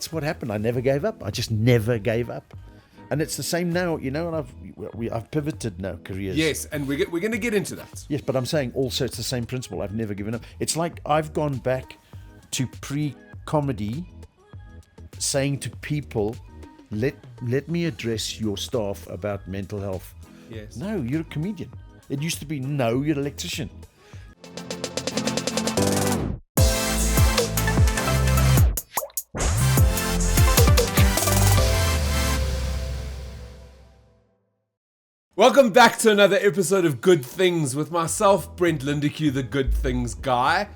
that's what happened. I never gave up. I just never gave up. And it's the same now, you know, and I've pivoted now careers. Yes, and we're going to get into that. Yes, but I'm saying also it's the same principle. I've never given up. It's like I've gone back to pre-comedy saying to people, let me address your staff about mental health. Yes. No, you're a comedian. It used to be, no, you're an electrician. Welcome back to another episode of Good Things with myself, Brent Lindeque, the Good Things guy.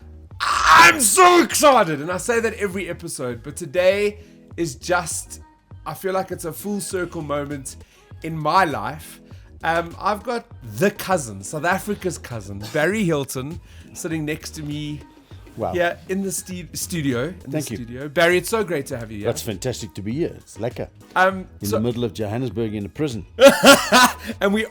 I'm so excited, and I say that every episode, but today is just, I feel like it's a full circle moment in my life. I've got the cousin, South Africa's cousin, Barry Hilton, sitting next to me. Wow. Here in the studio. Thank you. Barry, it's so great to have you here. That's fantastic to be here. It's lekker. In the middle of Johannesburg in a prison. And we're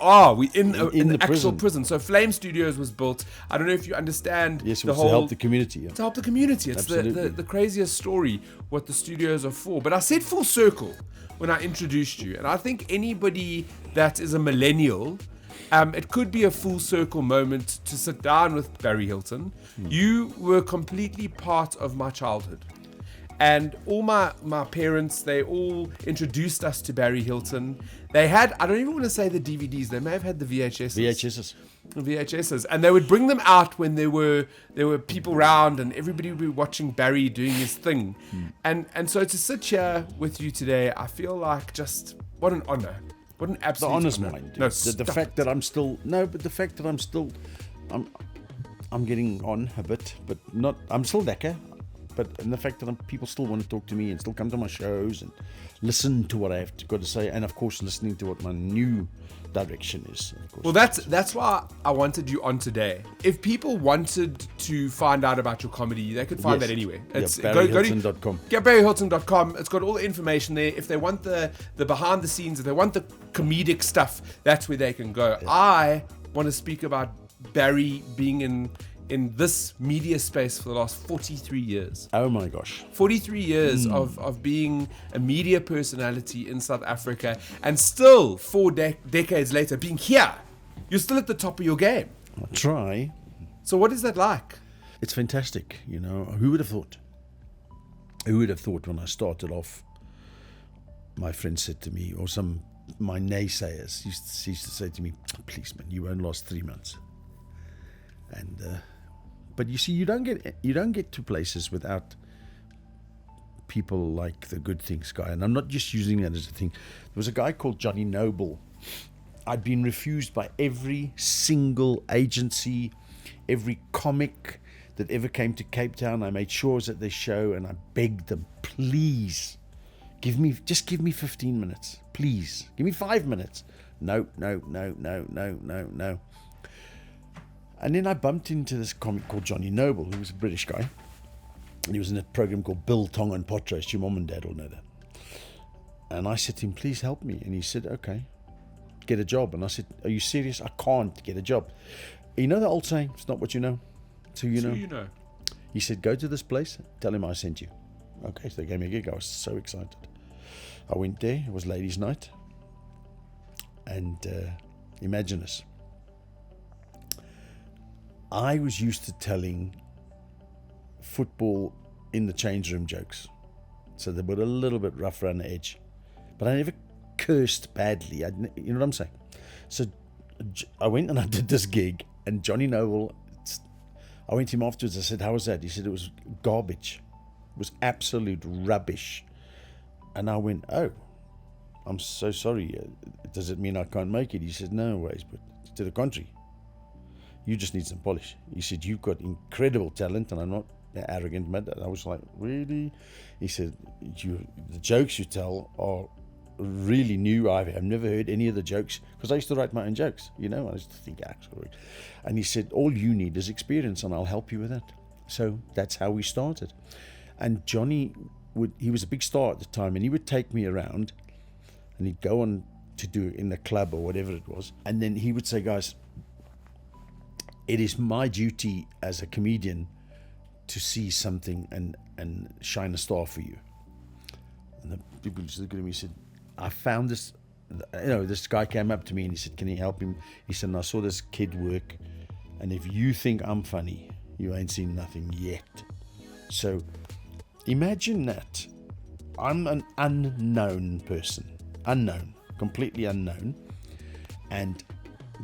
in an actual prison. So Flame Studios was built. I don't know if you understand. Yes, it was to help the community. Yeah. To help the community. It's the craziest story what the studios are for. But I said full circle when I introduced you. And I think anybody that is a millennial, it could be a full circle moment to sit down with Barry Hilton. You were completely part of my childhood. And all my parents, they all introduced us to Barry Hilton. They had, I don't even want to say the DVDs, they may have had the VHSs. VHSs. And they would bring them out when there were people around and everybody would be watching Barry doing his thing. And so to sit here with you today, I feel like just, what an honor. What an absolute the honest honor. mind. No, the fact that I'm still, I'm getting on a bit, but not, I'm still lekker. But in the fact that people still want to talk to me and still come to my shows and listen to what I have got to say, and of course listening to what my new direction is. Of course. Well, that's why I wanted you on today. If people wanted to find out about your comedy, they could find that anywhere. It's BarryHilton.com. Get BarryHilton.com. It's got all the information there. If they want the behind the scenes, if they want the comedic stuff, that's where they can go. Yeah. I want to speak about Barry being in this media space for the last 43 years. Oh my gosh. 43 years of being a media personality in South Africa, and still 4 decades later being here. You're still at the top of your game. I try. So what is that like? It's fantastic, you know. Who would have thought? Who would have thought when I started off, my friend said to me, or my naysayers used to say to me, please man, you won't last 3 months. And but you see, you don't get to places without people like the Good Things guy. And I'm not just using that as a thing. There was a guy called Johnny Noble. I'd been refused by every single agency, every comic that ever came to Cape Town. I made sure I was at their show and I begged them, please, give me 15 minutes. Please, give me 5 minutes. No. And then I bumped into this comic called Johnny Noble, who was a British guy. And he was in a program called Bill, Tong and Potros. Your mom and dad all know that. And I said to him, please help me. And he said, okay, get a job. And I said, are you serious? I can't get a job. You know the old saying, it's not what you know, it's who you know. Who you know. He said, go to this place, tell him I sent you. Okay, so they gave me a gig. I was so excited. I went there. It was ladies' night. And imagine this. I was used to telling football in the change room jokes. So they were a little bit rough around the edge. But I never cursed badly. You know what I'm saying? So I went and I did this gig. And Johnny Noble, I went to him afterwards. I said, how was that? He said, it was garbage. It was absolute rubbish. And I went, oh, I'm so sorry. Does it mean I can't make it? He said, no ways, but to the contrary. You just need some polish. He said, you've got incredible talent, and I'm not arrogant, man. I was like, really? He said, the jokes you tell are really new. I've never heard any of the jokes, because I used to write my own jokes, you know. I used to think, actually. And he said, all you need is experience, and I'll help you with that. So that's how we started. And Johnny, he was a big star at the time, and he would take me around, and he'd go on to do in the club or whatever it was. And then he would say, guys, it is my duty as a comedian to see something and shine a star for you. people used to look at him. He said, I found this, this guy came up to me and he said, can you help him? He said, I saw this kid work, and if you think I'm funny, you ain't seen nothing yet. So imagine that. I'm an unknown person. Completely unknown. And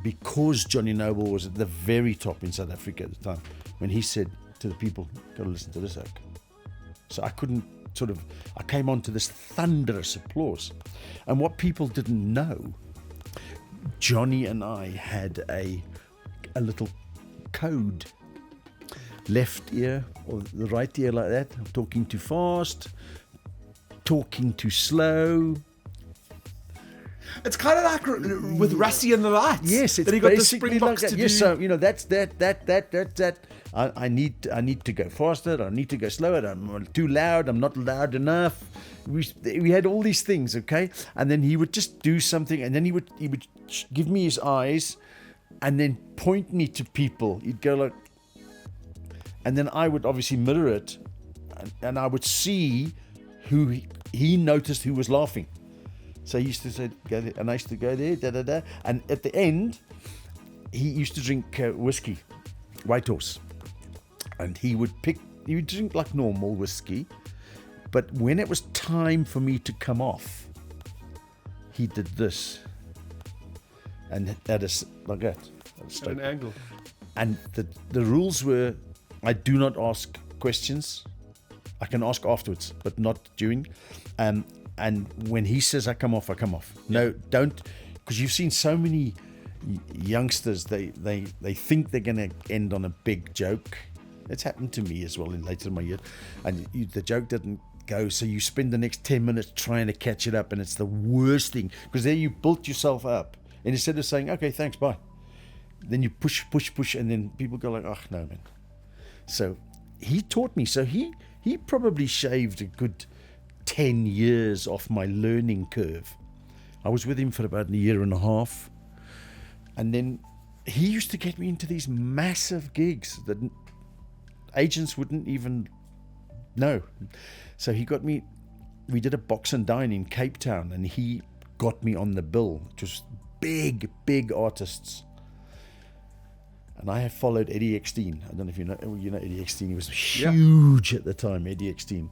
because Johnny Noble was at the very top in South Africa at the time, when he said to the people, got to listen to this oak. So I couldn't I came on to this thunderous applause. And what people didn't know, Johnny and I had a little code. Left ear or the right ear like that. I'm talking too fast, talking too slow. It's kind of like with Rassie and the Lights. Yes, it's that he got the basically Springboks like that. to Yes, do. so that. I need to go faster. I need to go slower. I'm too loud. I'm not loud enough. We had all these things, okay. And then he would just do something, and then he would give me his eyes, and then point me to people. He'd go like, and then I would obviously mirror it, and I would see who he noticed who was laughing. So he used to say, go there, and I used to go there, da-da-da. And at the end, he used to drink whiskey, White Horse. And he would drink like normal whiskey. But when it was time for me to come off, he did this. And that is like that. At an angle. And the rules were, I do not ask questions. I can ask afterwards, but not during. And when he says I come off, I come off. No, don't, because you've seen so many youngsters. They think they're going to end on a big joke. It's happened to me as well later in my year, and the joke didn't go. So you spend the next 10 minutes trying to catch it up, and it's the worst thing because there you built yourself up, and instead of saying okay, thanks, bye, then you push, and then people go like, oh no, man. So he taught me. So he probably shaved a good 10 years off my learning curve. I was with him for about a year and a half, and then he used to get me into these massive gigs that agents wouldn't even know. So he got me, we did a box and dine in Cape Town, and he got me on the bill. Just big artists. And I have followed Eddie Eckstein. I don't know if you know Eddie Eckstein. He was huge at the time, Eddie Eckstein.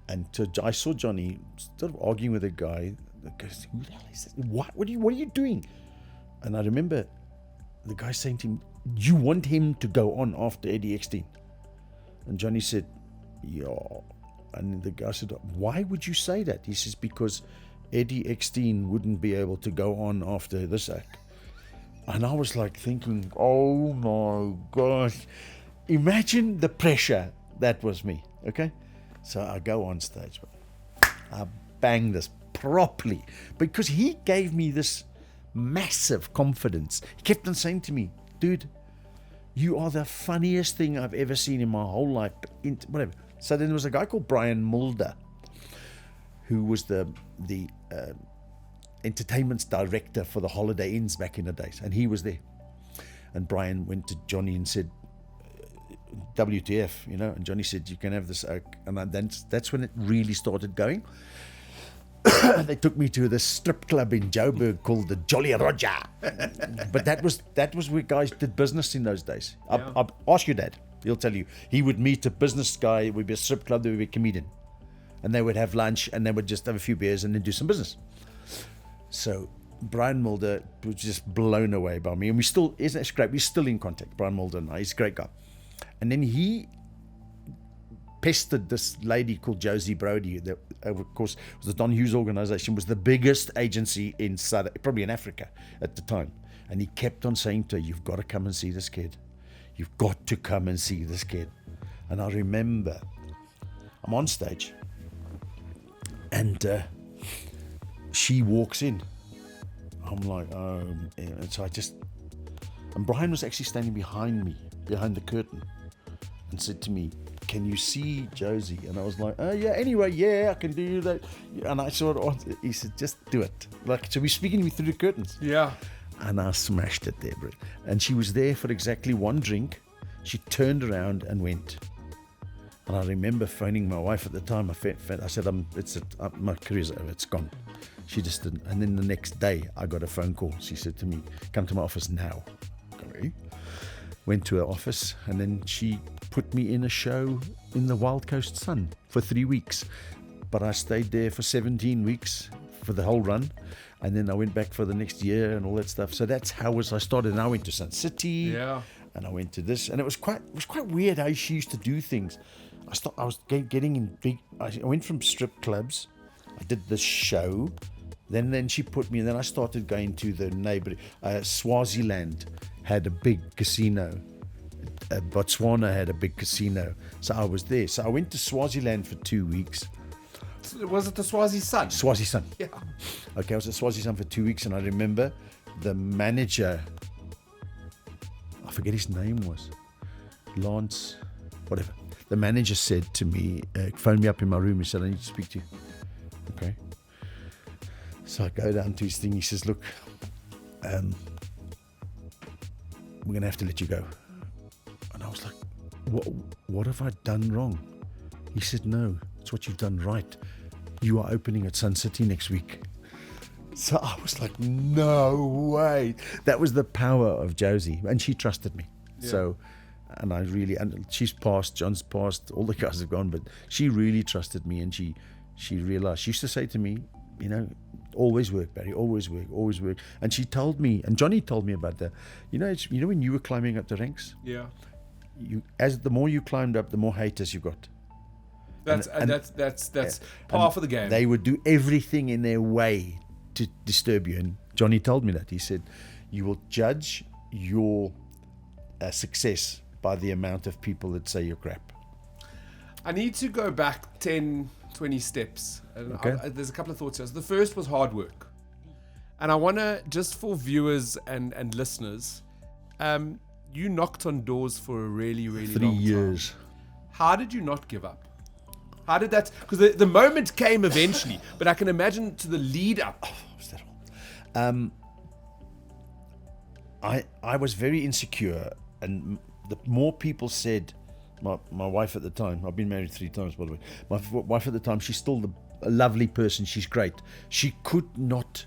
And so I saw Johnny sort of arguing with a guy that goes, who the hell is this? What are you doing? And I remember the guy saying to him, you want him to go on after Eddie Eckstein? And Johnny said, yeah. And the guy said, why would you say that? He says, because Eddie Eckstein wouldn't be able to go on after this act. And I was like thinking, oh my gosh, imagine the pressure that was me, okay? So I go on stage, I bang this properly because he gave me this massive confidence. He kept on saying to me, dude, you are the funniest thing I've ever seen in my whole life, whatever. So then there was a guy called Brian Mulder, who was the entertainment director for the Holiday Inns back in the days, and he was there. And Brian went to Johnny and said, WTF, and Johnny said, you can have this oak. And that's when it really started going. They took me to this strip club in Joburg called the Jolly Roger. But that was where guys did business in those days. Yeah. I'll ask your dad. He'll tell you. He would meet a business guy. It would be a strip club. There would be a comedian. And they would have lunch, and they would just have a few beers and then do some business. So Brian Mulder was just blown away by me. And isn't it great? We're still in contact, Brian Mulder and I. He's a great guy. And then he pestered this lady called Josie Brody, that of course was the Don Hughes organization, was the biggest agency in probably in Africa at the time. And he kept on saying to her, you've got to come and see this kid. You've got to come and see this kid. And I remember I'm on stage and she walks in. I'm like, oh, and so and Brian was actually standing behind me, behind the curtain, and said to me, can you see Josie? And I was like, oh yeah, anyway, yeah, I can do that. And I he said, just do it. Like, so he's speaking to me through the curtains. Yeah. And I smashed it there, bro. And she was there for exactly one drink. She turned around and went. And I remember phoning my wife at the time. I said, my career's over, it's gone. She just didn't. And then the next day, I got a phone call. She said to me, come to my office now. Okay. Went to her office, and then she put me in a show in the Wild Coast Sun for 3 weeks. But I stayed there for 17 weeks for the whole run. And then I went back for the next year and all that stuff. So that's how I started. And I went to Sun City. Yeah. And I went to this. And it was quite weird how she used to do things. I was getting in big. I went from strip clubs. I did this show. Then she put me, and then I started going to the neighbor. Swaziland had a big casino. Botswana had a big casino. So I was there. So I went to Swaziland for 2 weeks. Was it the Swazi Sun? Swazi Sun. Yeah. Okay, I was at Swazi Sun for 2 weeks, and I remember the manager, I forget his name was, Lance, whatever. The manager said to me, phoned me up in my room. He said, I need to speak to you. Okay. So I go down to his thing. He says, look, we're going to have to let you go. And I was like, what have I done wrong? He said, no, it's what you've done right. You are opening at Sun City next week. So I was like, no way. That was the power of Josie. And she trusted me. Yeah. So, and she's passed, John's passed, all the guys have gone, but she really trusted me, and she realized, she used to say to me, always work, Barry, always work, always work. And she told me, and Johnny told me about that, when you were climbing up the ranks? Yeah. The more you climbed up, the more haters you got. That's par for the game. They would do everything in their way to disturb you. And Johnny told me that. He said, you will judge your success by the amount of people that say you're crap. I need to go back 10, 20 steps. And okay. There's a couple of thoughts here. So the first was hard work. And I want to, just for viewers and listeners, you knocked on doors for a really, really 3 long time. 3 years. How did you not give up? How did that... Because the moment came eventually, but I can imagine to the lead up. Oh, was that all? I was very insecure, and the more people said, my wife at the time, I've been married 3 times, by the way. My wife at the time, she's still a lovely person. She's great. She could not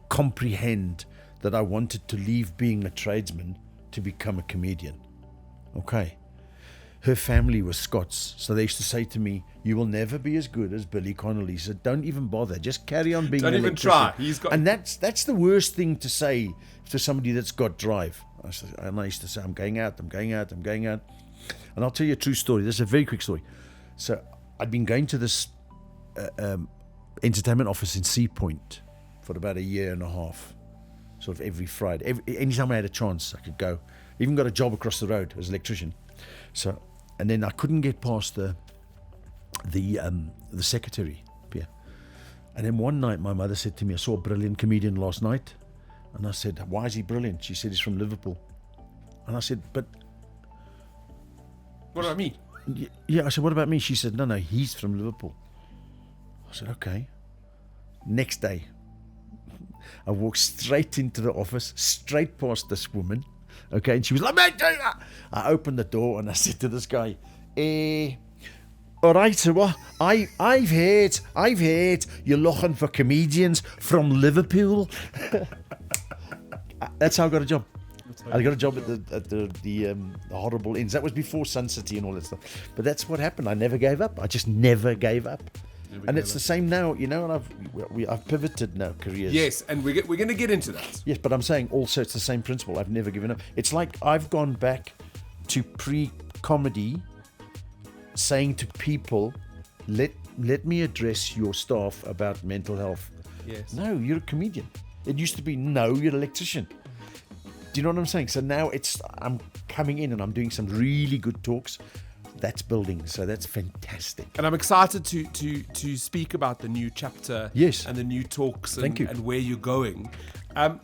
comprehend that I wanted to leave being a tradesman to become a comedian. Okay. Her family was Scots, so they used to say to me, you will never be as good as Billy Connolly, so don't even bother, just carry on being an electrician. Don't even try. And that's the worst thing to say to somebody that's got drive. And I used to say, I'm going out. And I'll tell you a true story. This is a very quick story. So I'd been going to this entertainment office in Sea Point for about 1.5 years, sort of every Friday. Anytime I had a chance, I could go. Even got a job across the road as an electrician. So, and then I couldn't get past the secretary, Pierre. And then one night my mother said to me, I saw a brilliant comedian last night. And I said, why is he brilliant? She said, he's from Liverpool. And I said, but... What about me? Yeah, I said, what about me? She said, no, he's from Liverpool. I said, okay. Next day, I walked straight into the office, straight past this woman. Okay, and she was like, I opened the door and I said to this guy, all right, so what? I've heard you're looking for comedians from Liverpool. That's how I got a job. I got a job at the Horrible Inns. That was before Sun City and all that stuff. But that's what happened. I never gave up. I just never gave up. And it's the same now, and I've pivoted now careers. Yes, and we're going to get into that. Yes, but I'm saying also it's the same principle. I've never given up. It's like I've gone back to pre-comedy, saying to people, let me address your staff about mental health. Yes. No, you're a comedian. It used to be, no, you're an electrician. Do you know what I'm saying? So now I'm coming in and I'm doing some really good talks. That's building, so that's fantastic. And I'm excited to speak about the new chapter. Yes. And the new talks. Thank you. And where you're going.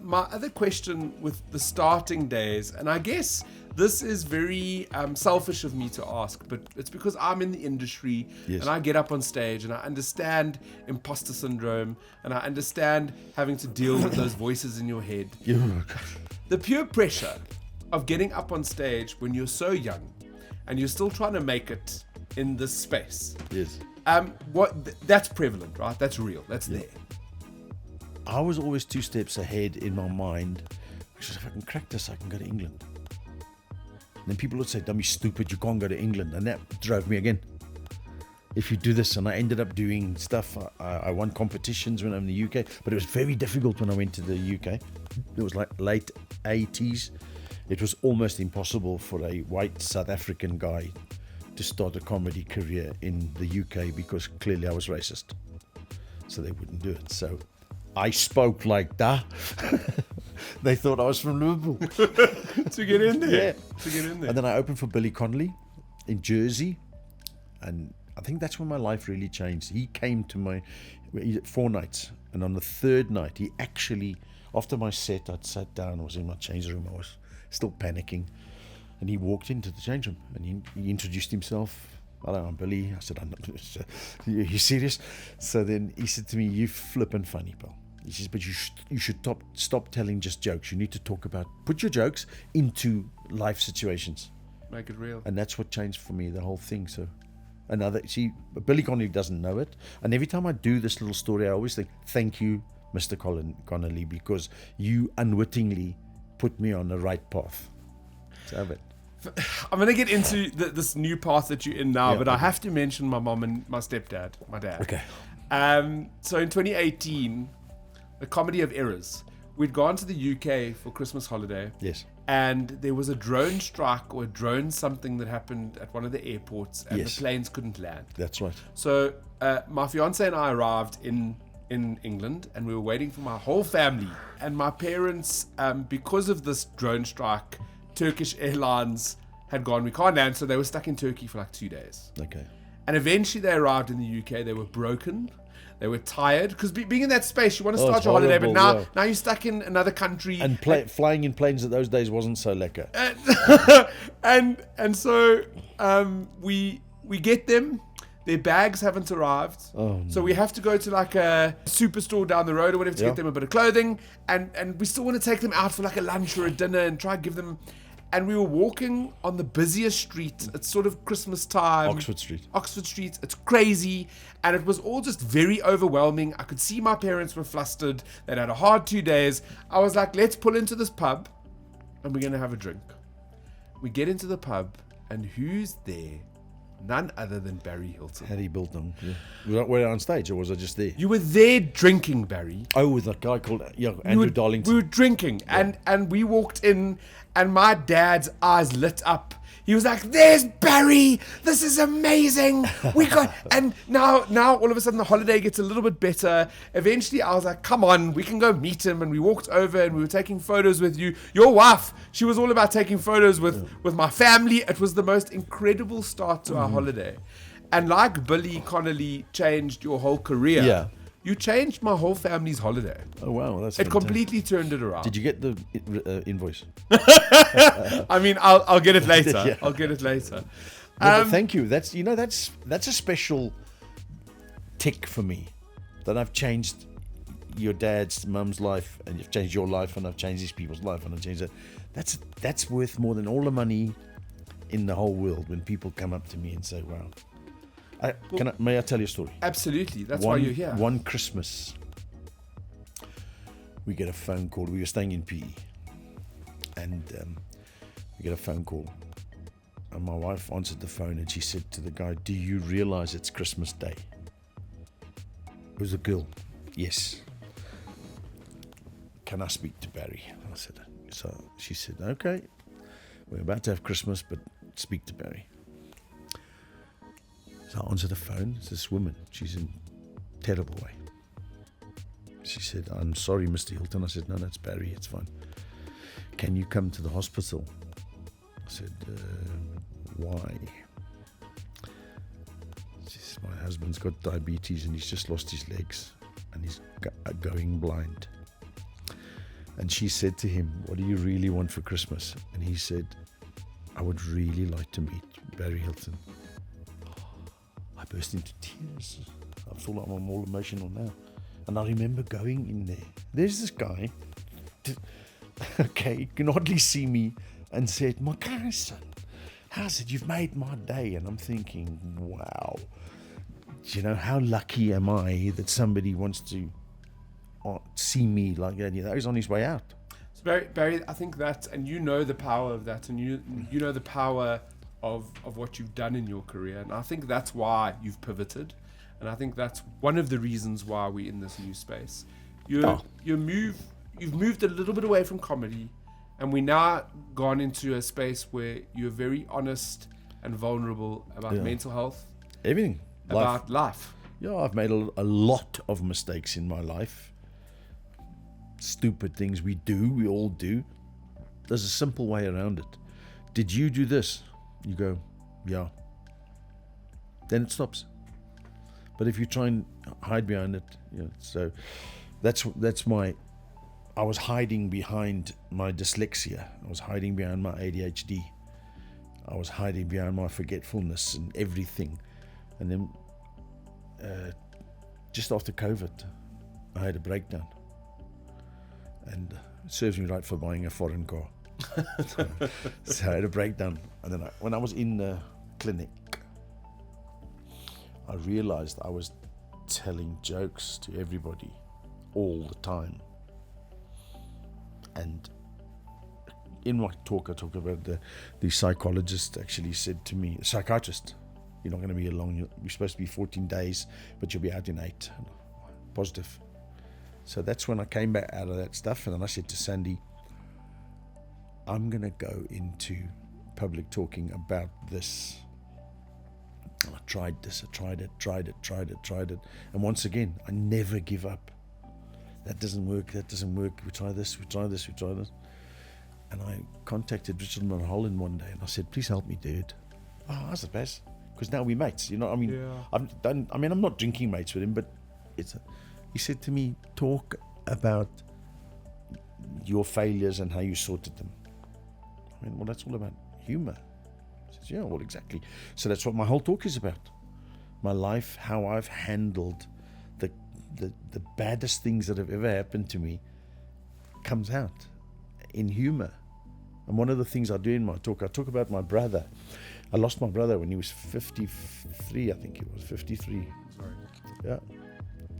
My other question with the starting days, and I guess this is very selfish of me to ask, but it's because I'm in the industry. Yes. And I get up on stage and I understand imposter syndrome and I understand having to deal with those voices in your head. Oh, gosh. The pure pressure of getting up on stage when you're so young and you're still trying to make it in this space. Yes. That's prevalent, right? That's real. That's there. I was always 2 steps ahead in my mind, which is if I can crack this, I can go to England. And then people would say, don't be stupid, you can't go to England. And that drove me again. If you do this, and I ended up doing stuff. I won competitions when I'm in the UK, but it was very difficult when I went to the UK. It was like late 80s. It was almost impossible for a white South African guy to start a comedy career in the UK because clearly I was racist. So they wouldn't do it. So I spoke like that. They thought I was from Liverpool. To get in there. Yeah. To get in there. And then I opened for Billy Connolly in Jersey. And I think that's when my life really changed. He came to he did 4 nights. And on the 3rd night, he actually, after my set, I'd sat down, I was in my change room, I was still panicking. And he walked into the change room and he introduced himself. Hello, I'm Billy. I said, I'm not. Are you serious? So then he said to me, you flippin' funny, pal. He says, but you should stop telling just jokes. You need to put your jokes into life situations. Make it real. And that's what changed for me, the whole thing. So Billy Connolly doesn't know it. And every time I do this little story, I always think, thank you, Mr. Connolly, because you unwittingly put me on the right path. So have it. I'm going to get into this new path that you're in now, but I have to mention my mom and my stepdad, my dad. Okay. So in 2018, The Comedy of Errors, we'd gone to the UK for Christmas holiday. Yes. And there was a drone strike or a drone something that happened at one of the airports, and the planes couldn't land. That's right. So my fiance and I arrived in England, and we were waiting for my whole family. And my parents, because of this drone strike, Turkish Airlines had gone, we can't land, so they were stuck in Turkey for like 2 days. Okay. And eventually they arrived in the UK. They were broken. They were tired, because being in that space, you want to start your holiday, but now you're stuck in another country. And flying in planes at those days wasn't so lekker. And so we get them. Their bags haven't arrived. Oh, no. So we have to go to like a superstore down the road or whatever to get them a bit of clothing. And we still want to take them out for like a lunch or a dinner and try and give them. And we were walking on the busiest street. It's sort of Christmas time. Oxford Street. It's crazy. And it was all just very overwhelming. I could see my parents were flustered. They'd had a hard 2 days. I was like, let's pull into this pub and we're going to have a drink. We get into the pub, and who's there? None other than Barry Hilton. Had he built them? Yeah. Were I on stage, or was I just there? You were there drinking, Barry. Oh, with that guy called Andrew Darlington. We were drinking, and we walked in, and my dad's eyes lit up. He was like, "There's Barry! This is amazing! We got..." And now all of a sudden the holiday gets a little bit better. Eventually I was like, "Come on, we can go meet him." And we walked over and we were taking photos with you. Your wife, she was all about taking photos with my family. It was the most incredible start to our holiday. And like Billy Connolly changed your whole career, you changed my whole family's holiday. Oh, wow. That's It fantastic. completely turned it around. Did you get the invoice? I mean, I'll get it later. Yeah. I'll get it later. No, but thank you. That's a special tick for me, that I've changed your dad's mum's life, and you've changed your life, and I've changed these people's life, and I've changed that. That's worth more than all the money in the whole world when people come up to me and say, "Wow." May I tell you a story? Absolutely. That's why you're here. One Christmas, we get a phone call. We were staying in PE, and we get a phone call. And my wife answered the phone, and she said to the guy, "Do you realize it's Christmas Day?" It was a girl. "Yes." "Can I speak to Barry?" I said. So she said, "Okay, we're about to have Christmas, but speak to Barry." So I answered the phone. It's this woman. She's in a terrible way. She said, "I'm sorry, Mr. Hilton." I said, "No, that's Barry. It's fine. Can you come to the hospital?" I said, "Why?" She said, "My husband's got diabetes and he's just lost his legs and he's going blind." And she said to him, "What do you really want for Christmas?" And he said, "I would really like to meet Barry Hilton." I burst into tears. I feel like I'm all emotional now. And I remember going in there. There's this guy, he can hardly see me, and said, "My son, I said, you've made my day. And I'm thinking, wow, do you know, how lucky am I that somebody wants to see me like that? You know, he's on his way out. So Barry, I think that, and you know the power of that, and you know the power of what you've done in your career, and I think that's why you've pivoted, and I think that's one of the reasons why we're in this new space. You've moved a little bit away from comedy, and we now gone into a space where you're very honest and vulnerable about mental health, everything, about life. Yeah, I've made a lot of mistakes in my life. Stupid things we all do. There's a simple way around it. Did you do this? You go, yeah. Then it stops. But if you try and hide behind it, so that's I was hiding behind my dyslexia. I was hiding behind my ADHD. I was hiding behind my forgetfulness and everything. And then just after COVID, I had a breakdown. And it serves me right for buying a foreign car. So I had a breakdown. And then when I was in the clinic, I realized I was telling jokes to everybody all the time. And in my talk, I talk about the psychologist actually said to me, psychiatrist, you're not going to be here long. You're supposed to be 14 days, but you'll be out in 8. Positive. So that's when I came back out of that stuff. And then I said to Sandy, I'm going to go into public talking about this. And I tried this, I tried it. And once again, I never give up. That doesn't work. We try this. And I contacted Richard Mulholland one day and I said, please help me, dude. Oh, that's the best. Because now we're mates, you know. I mean, I'm not drinking mates with him, but he said to me, talk about your failures and how you sorted them. I mean, well, that's all about humor. He says, yeah, well, exactly. So that's what my whole talk is about. My life, how I've handled the baddest things that have ever happened to me comes out in humor. And one of the things I do in my talk, I talk about my brother. I lost my brother when he was 53, I think it was 53. Sorry. Yeah,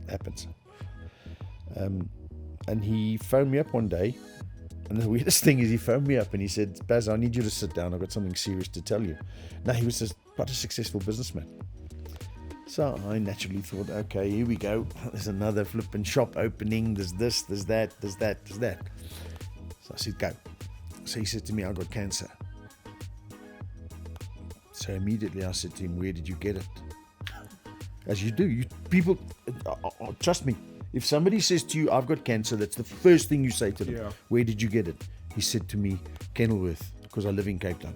happens. And he phoned me up one day, and the weirdest thing is he phoned me up and he said, Baz, I need you to sit down. I've got something serious to tell you. Now, he was quite a successful businessman. So I naturally thought, okay, here we go. There's another flipping shop opening. There's this, there's that. So I said, go. So he said to me, I got cancer. So immediately I said to him, where did you get it? As you do. People, trust me, if somebody says to you, I've got cancer, that's the first thing you say to them. Yeah. Where did you get it? He said to me, Kenilworth, because I live in Cape Town.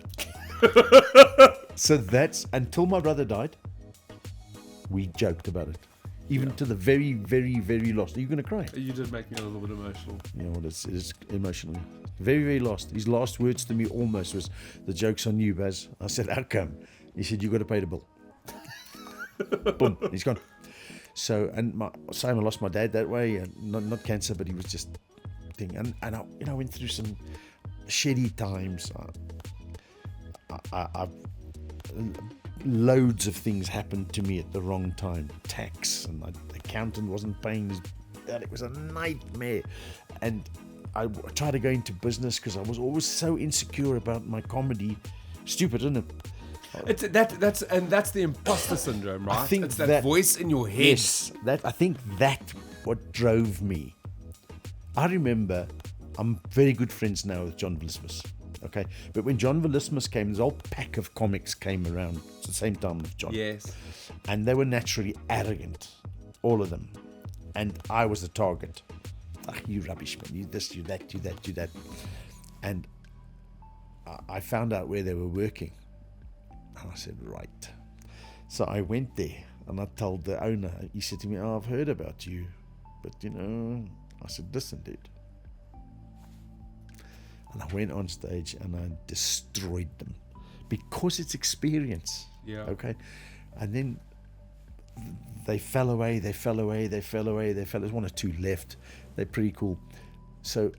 So that's, until my brother died, we joked about it. Even to the very, very, very last. Are you going to cry? You did make me a little bit emotional. Yeah, well, it is emotional. Very, very last. His last words to me almost was, the joke's on you, Baz. I said, how come? He said, you got to pay the bill. Boom, he's gone. So, and I lost my dad that way. Not cancer, but he was just thing. And I went through some shitty times. I've loads of things happened to me at the wrong time. Tax, and the accountant wasn't paying his bill. It was a nightmare. And I tried to go into business because I was always so insecure about my comedy. Stupid, isn't it? That's the imposter syndrome, right? I think it's that voice in your head. Yes, I think that's what drove me. I remember, I'm very good friends now with John Villismus. Okay, but when John Villismus came, this whole pack of comics came around at the same time with John. Yes. And they were naturally arrogant, all of them. And I was the target. You rubbish, man. You this, you that, you that, you that. And I found out where they were working. And I said, right. So I went there and I told the owner. He said to me, I've heard about you. But, I said, listen, dude. And I went on stage and I destroyed them because it's experience. Yeah. Okay. And then they fell away. There's one or two left. They're pretty cool. So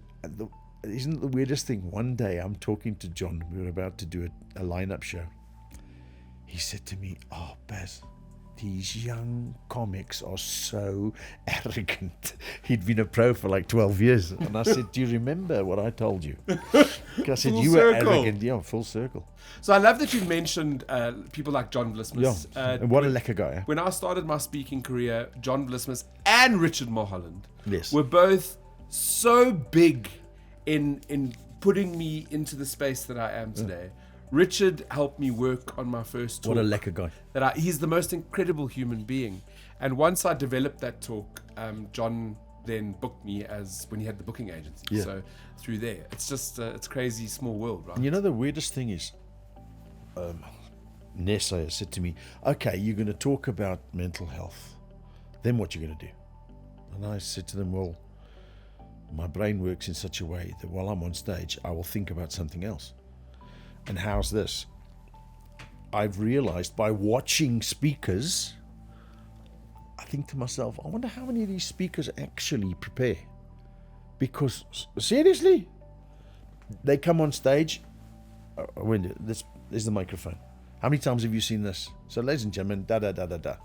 isn't it the weirdest thing? One day I'm talking to John. We were about to do a lineup show. He said to me, "Oh, Baz, these young comics are so arrogant." He'd been a pro for like 12 years. And I said, "Do you remember what I told you?" I said, Full "You circle. were arrogant." Yeah, full circle. So I love that you mentioned people like John Vlismus. Yeah. And what a lekker guy. Eh? When I started my speaking career, John Vlismus and Richard Mulholland Yes. were both so big in putting me into the space that I am today. Richard helped me work on my first talk. What a lekker guy. He's the most incredible human being. And once I developed that talk, John then booked me as when he had the booking agency. Yeah. So through there, it's just it's crazy small world, right? And you know the weirdest thing is, Nessa said to me, "Okay, you're going to talk about mental health. Then what you going to do?" And I said to them, "Well, my brain works in such a way that while I'm on stage, I will think about something else. And how's this? I've realized by watching speakers, I think to myself, I wonder how many of these speakers actually prepare. Because, seriously, they come on stage, there's the microphone. How many times have you seen this? So, ladies and gentlemen, da-da-da-da-da.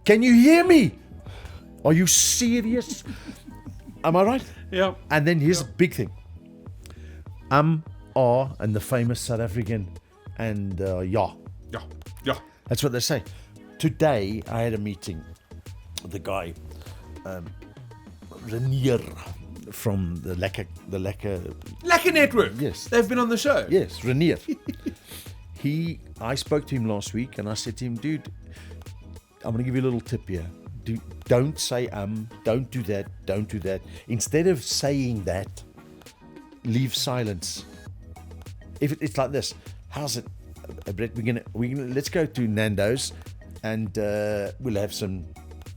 Can you hear me? Are you serious? Am I right? Yeah. And then here's a big thing. And the famous South African and yeah. Yeah. That's what they say. Today I had a meeting with the guy, Renier from the Lekker Network. Yes. They've been on the show. Yes, Renier. I spoke to him last week and I said to him, "Dude, I'm going to give you a little tip here. Don't say don't do that. Instead of saying that, leave silence. If it's like this, how's it, Brett? We're gonna let's go to Nando's and we'll have some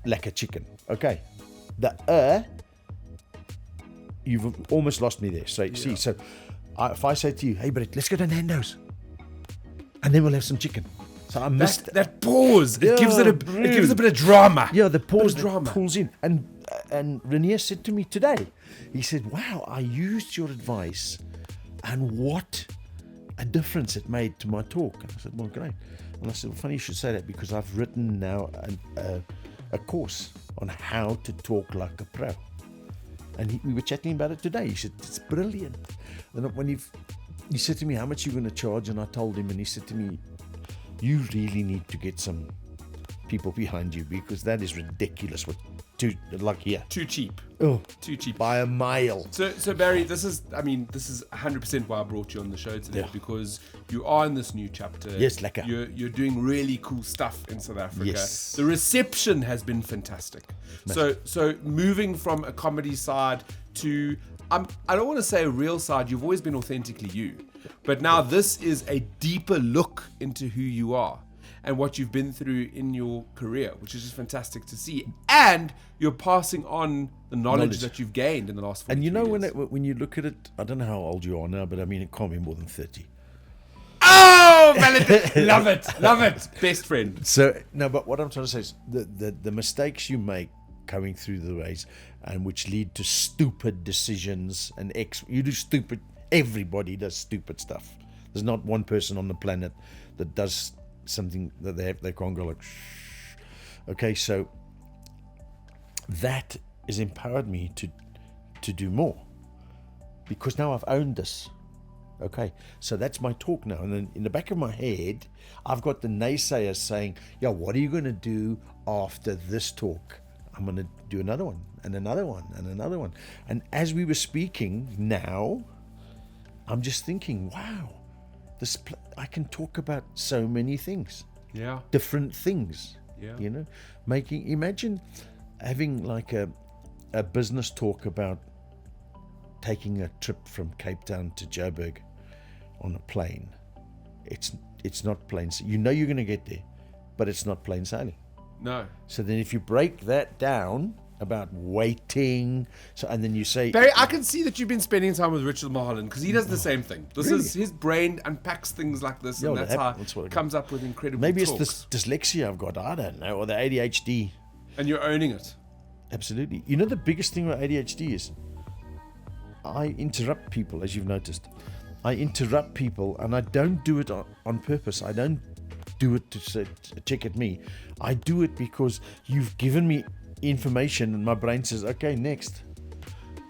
lekker chicken. Okay. You've almost lost me there. So if I say to you, "Hey Brett, let's go to Nando's and then we'll have some chicken." So I missed that pause. It gives it a bit of drama. Yeah, the pause drama pulls in. And Renier said to me today, he said, "Wow, I used your advice, and what a difference it made to my talk." And I said, "Well, great." And I said, "Well, funny you should say that because I've written now a course on how to talk like a pro." And we were chatting about it today. He said, "It's brilliant." And when he said to me, "How much are you going to charge?" And I told him, and he said to me, "You really need to get some people behind you because that is ridiculous. Too cheap. Oh, too cheap by a mile." So Barry, this is 100% why I brought you on the show today, because you are in this new chapter. Yes, lekker. You're doing really cool stuff in South Africa. Yes. The reception has been fantastic. So moving from a comedy side to I don't want to say a real side. You've always been authentically you, but now this is a deeper look into who you are and what you've been through in your career, which is just fantastic to see. And you're passing on the knowledge that you've gained in the last 4 years. And you know, when you look at it, I don't know how old you are now, but I mean, it can't be more than 30. Oh, love it. Best friend. So, no, but what I'm trying to say is the mistakes you make coming through the race and which lead to stupid decisions and you do stupid, everybody does stupid stuff. There's not one person on the planet that does something that they can't go like, shh. Okay, so that has empowered me to do more because now I've owned this. Okay, so that's my talk now, and then in the back of my head I've got the naysayers saying, "Yeah, what are you going to do after this talk?" I'm going to do another one and another one and another one. And as we were speaking now, I'm just thinking, wow, I can talk about so many things. Yeah. Different things. Yeah. You know, imagine having like a business talk about taking a trip from Cape Town to Joburg on a plane. It's not plain. You know you're going to get there, but it's not plain sailing. No. So then if you break that down about waiting, and then you say, Barry, I can see that you've been spending time with Richard Mulholland because he does the same thing. This Really? is his brain unpacks things like this, and that's how it comes up with incredible maybe talks. it's this dyslexia I've got, I don't know, or the ADHD. And you're owning it. Absolutely. You know, the biggest thing with ADHD is I interrupt people, as you've noticed. I interrupt people, and I don't do it on purpose. I don't do it to check at me. I do it because you've given me information, and my brain says, okay, next.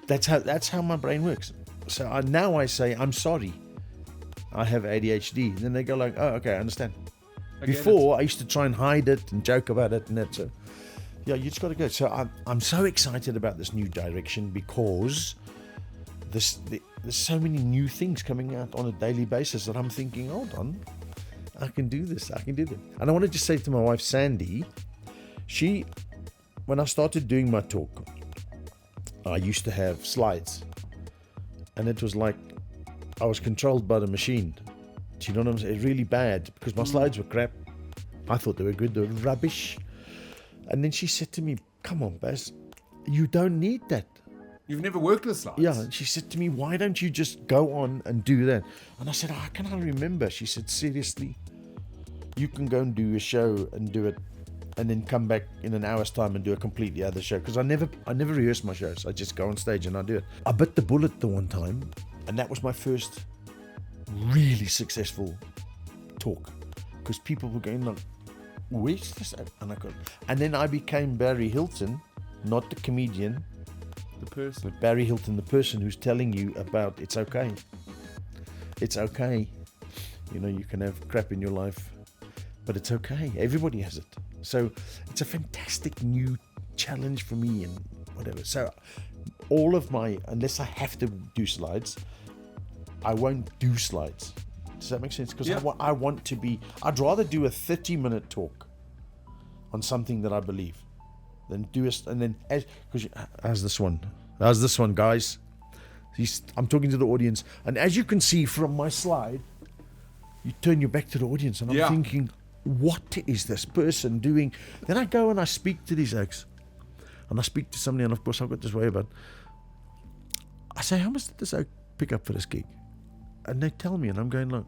That's how my brain works. So now I say, I'm sorry, I have ADHD. And then they go like, oh, okay, I understand. Before, I used to try and hide it and joke about it and that. So, yeah, you just got to go. So I'm so excited about this new direction because there's so many new things coming out on a daily basis that I'm thinking, hold on, I can do this. I can do that. And I want to just say to my wife, Sandy, when I started doing my talk, I used to have slides. And it was like I was controlled by the machine. Do you know what I'm saying? Really bad because my slides were crap. I thought they were good. They were rubbish. And then she said to me, come on, Baz, you don't need that. You've never worked with slides? Yeah. And she said to me, why don't you just go on and do that? And I said, how can I remember? She said, seriously, you can go and do a show and do it and then come back in an hour's time and do a completely other show. Because I never rehearse my shows. I just go on stage and I do it. I bit the bullet the one time, and that was my first really successful talk. Because people were going like, where's this at? And then I became Barry Hilton, not the comedian. The person. But Barry Hilton, the person who's telling you about it's okay. It's okay. You know, you can have crap in your life, but it's okay. Everybody has it. So it's a fantastic new challenge for me and whatever. So all of my, unless I have to do slides, I won't do slides. Does that make sense? Because I want to be, I'd rather do a 30-minute talk on something that I believe than do it. And then, because how's this one? How's this one, guys? I'm talking to the audience. And as you can see from my slide, you turn your back to the audience and I'm thinking, what is this person doing? Then I go and I speak to these oaks. And I speak to somebody, and of course I've got this way about, I say, how much did this oak pick up for this gig? And they tell me, and I'm going like,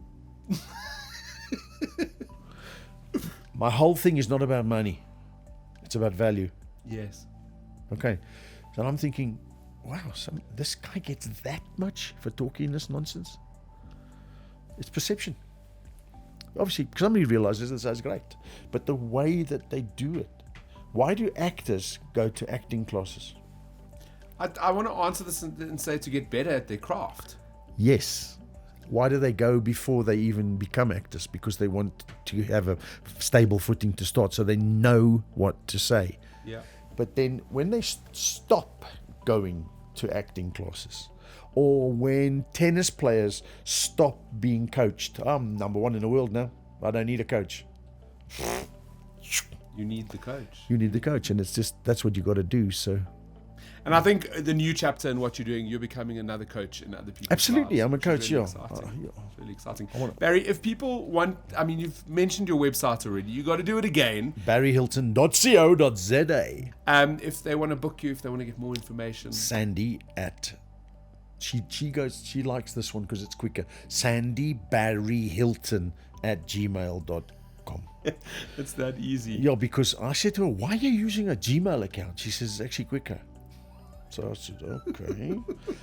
my whole thing is not about money. It's about value. Yes. Okay. So I'm thinking, wow, this guy gets that much for talking this nonsense? It's perception. Obviously, somebody realizes this is great. But the way that they do it, why do actors go to acting classes? I want to answer this and say to get better at their craft. Yes. Why do they go before they even become actors? Because they want to have a stable footing to start so they know what to say. Yeah. But then when they stop going to acting classes, or when tennis players stop being coached, I'm number one in the world now, I don't need a coach. You need the coach. You need the coach, and it's just, that's what you got to do. So, and I think the new chapter in what you're doing, you're becoming another coach in other people's absolutely, lives, I'm a coach. really Yeah, It's really exciting. Barry, if people want, I mean, you've mentioned your website already. You got to do it again. barryhilton.co.za. If they want to book you, if they want to get more information, Sandy at she likes this one because it's quicker. sandybarryhilton@gmail.com. It's that easy. Yeah, because I said to her, why are you using a Gmail account? She says, it's actually quicker. So I said, okay.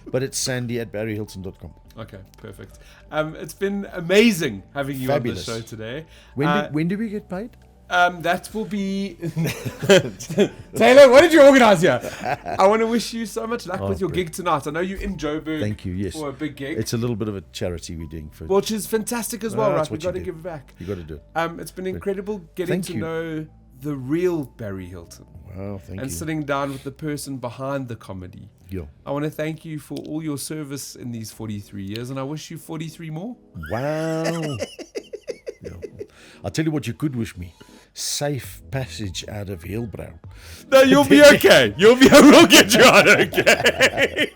But it's sandy@barryhilton.com. Okay, perfect. It's been amazing having you Fabulous. on the show today. When do we get paid? That will be Taylor. What did you organise here? I want to wish you so much luck with your gig tonight. I know you're in Joburg. Thank you. Yes, for a big gig. It's a little bit of a charity we're doing for, which is fantastic as well, right? We got to give back. You got to do it. It's been incredible getting to know the real Barry Hilton. Wow, thank you. And sitting down with the person behind the comedy. Yeah. I want to thank you for all your service in these 43 years, and I wish you 43 more. Wow. Yeah. I'll tell you what you could wish me. Safe passage out of Hillbrow. No, you'll be okay. We'll get you out okay.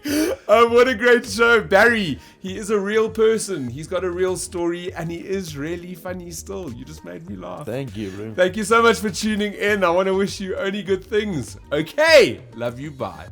What a great show. Barry, he is a real person. He's got a real story, and he is really funny still. You just made me laugh. Thank you, bro. Thank you so much for tuning in. I want to wish you only good things. Okay. Love you. Bye.